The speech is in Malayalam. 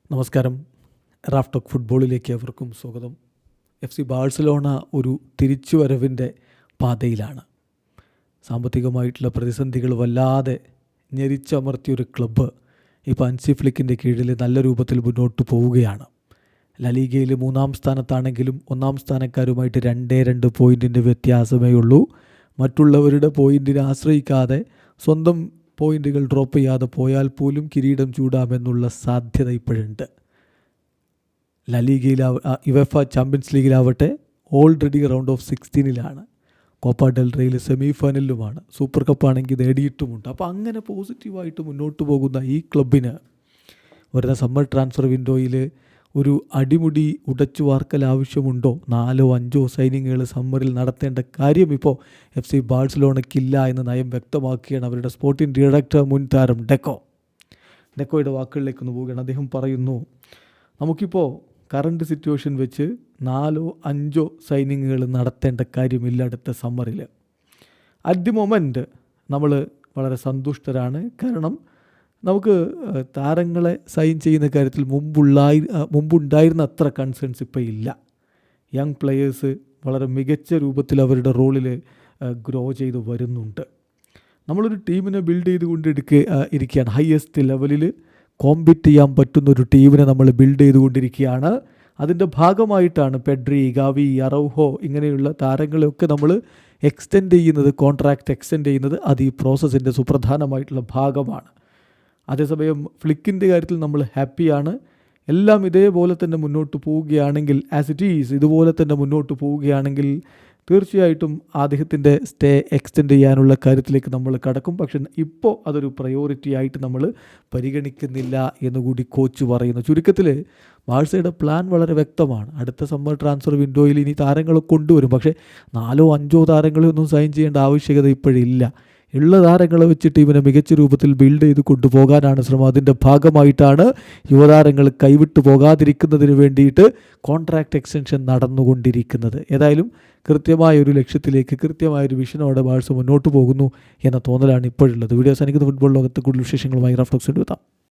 നമസ്കാരം. റാഫ് ടോക്ക് ഫുട്ബോളിലേക്ക് അവർക്കും സ്വാഗതം. FC ബാഴ്സലോണ ഒരു തിരിച്ചുവരവിൻ്റെ പാതയിലാണ്. സാമ്പത്തികമായിട്ടുള്ള പ്രതിസന്ധികൾ വല്ലാതെ ഞെരിച്ചമർത്തിയൊരു ക്ലബ്ബ് ഇപ്പോൾ ഹൻസി ഫ്ലിക്കിൻ്റെ കീഴിൽ നല്ല രൂപത്തിൽ മുന്നോട്ട് പോവുകയാണ്. ലലീഗയിൽ 3-ാം സ്ഥാനത്താണെങ്കിലും 1-ാം സ്ഥാനക്കാരുമായിട്ട് 2 പോയിൻറ്റിൻ്റെ വ്യത്യാസമേ ഉള്ളൂ. മറ്റുള്ളവരുടെ പോയിൻറ്റിനെ ആശ്രയിക്കാതെ സ്വന്തം പോയിൻറ്റുകൾ ഡ്രോപ്പ് ചെയ്യാതെ പോയാൽ പോലും കിരീടം ചൂടാമെന്നുള്ള സാധ്യത ഇപ്പോഴുണ്ട്. ലലീഗയിൽ യുവേഫ ചാമ്പ്യൻസ് ലീഗിലാവട്ടെ ഓൾറെഡി റൗണ്ട് ഓഫ് 16-ലാണ്. കോപ്പ ഡെൽ റേയിൽ സെമി ഫൈനലിലുമാണ്. സൂപ്പർ കപ്പാണെങ്കിൽ നേടിയിട്ടുമുണ്ട്. അപ്പോൾ അങ്ങനെ പോസിറ്റീവായിട്ട് മുന്നോട്ട് പോകുന്ന ഈ ക്ലബിന് വരുന്ന സമ്മർ ട്രാൻസ്ഫർ വിൻഡോയിൽ ഒരു അടിമുടി ഉടച്ചു വാർക്കൽ ആവശ്യമുണ്ടോ? 4-5 സൈനിങ്ങുകൾ സമ്മറിൽ നടത്തേണ്ട കാര്യം ഇപ്പോൾ FC ബാഴ്സലോണയ്ക്കില്ല എന്ന് നയം വ്യക്തമാക്കുകയാണ് അവരുടെ സ്പോർട്ടിംഗ് ഡയറക്ടർ മുൻ താരം ഡെക്കോയുടെ വാക്കുകളിലേക്കൊന്ന് പോവുകയാണ്. അദ്ദേഹം പറയുന്നു, നമുക്കിപ്പോൾ കറണ്ട് സിറ്റുവേഷൻ വെച്ച് 4-5 സൈനിങ്ങുകൾ നടത്തേണ്ട കാര്യമില്ല അടുത്ത സമ്മറിൽ. അറ്റ് ദി മൊമെൻറ്റ് നമ്മൾ വളരെ സന്തുഷ്ടരാണ്. കാരണം നമുക്ക് താരങ്ങളെ സൈൻ ചെയ്യുന്ന കാര്യത്തിൽ മുമ്പുണ്ടായിരുന്ന അത്ര കൺസേൺസ് ഇപ്പോൾ ഇല്ല. യങ് പ്ലെയേഴ്സ് വളരെ മികച്ച രൂപത്തിൽ അവരുടെ റോളിൽ ഗ്രോ ചെയ്ത് വരുന്നുണ്ട്. നമ്മളൊരു ടീമിനെ ബിൽഡ് ചെയ്തുകൊണ്ട് ഇരിക്കുകയാണ്. ഹയസ്റ്റ് ലെവലിൽ കോമ്പീറ്റ് ചെയ്യാൻ പറ്റുന്നൊരു ടീമിനെ നമ്മൾ ബിൽഡ് ചെയ്തുകൊണ്ടിരിക്കുകയാണ്. അതിൻ്റെ ഭാഗമായിട്ടാണ് പെഡ്രി, ഗാവി, അറൗഹോ ഇങ്ങനെയുള്ള താരങ്ങളെയൊക്കെ നമ്മൾ കോൺട്രാക്റ്റ് എക്സ്റ്റെൻഡ് ചെയ്യുന്നത്. അത് ഈ പ്രോസസ്സിൻ്റെ സുപ്രധാനമായിട്ടുള്ള ഭാഗമാണ്. അതേസമയം ഫ്ലിക്കിൻ്റെ കാര്യത്തിൽ നമ്മൾ ഹാപ്പിയാണ്. എല്ലാം ഇതേപോലെ തന്നെ മുന്നോട്ട് പോവുകയാണെങ്കിൽ, ആസ് ഇറ്റ് ഈസ് ഇതുപോലെ തന്നെ മുന്നോട്ട് പോവുകയാണെങ്കിൽ തീർച്ചയായിട്ടും അദ്ദേഹത്തിൻ്റെ സ്റ്റേ എക്സ്റ്റെൻഡ് ചെയ്യാനുള്ള കാര്യത്തിലേക്ക് നമ്മൾ കടക്കും. പക്ഷെ ഇപ്പോൾ അതൊരു പ്രയോറിറ്റി ആയിട്ട് നമ്മൾ പരിഗണിക്കുന്നില്ല എന്നുകൂടി കോച്ച് പറയുന്നു. ചുരുക്കത്തിൽ ബാഴ്സയുടെ പ്ലാൻ വളരെ വ്യക്തമാണ്. അടുത്ത സമ്മർ ട്രാൻസ്ഫർ വിൻഡോയിൽ ഇനി താരങ്ങളെ കൊണ്ടുവരും. പക്ഷേ 4-5 താരങ്ങളെയൊന്നും സൈൻ ചെയ്യേണ്ട ആവശ്യകത ഇപ്പോഴില്ല. ഉള്ള താരങ്ങളെ വെച്ചിട്ട് ഇവനെ മികച്ച രൂപത്തിൽ ബിൽഡ് ചെയ്ത് കൊണ്ടുപോകാനാണ് ശ്രമം. അതിൻ്റെ ഭാഗമായിട്ടാണ് യുവതാരങ്ങൾ കൈവിട്ടു പോകാതിരിക്കുന്നതിന് വേണ്ടിയിട്ട് കോൺട്രാക്റ്റ് എക്സ്റ്റൻഷൻ നടന്നുകൊണ്ടിരിക്കുന്നത്. ഏതായാലും കൃത്യമായൊരു ലക്ഷ്യത്തിലേക്ക് കൃത്യമായൊരു വിഷനോടെ ബാഴ്സ മുന്നോട്ട് പോകുന്നു എന്ന തോന്നലാണ് ഇപ്പോഴുള്ളത്. വീഡിയോ അവസാനിക്കുന്ന ഫുട്ബോൾ ലോകത്ത് കൂടുതൽ വിശേഷങ്ങളുമായി റാഫ് ടോക്സ് എടുത്താം.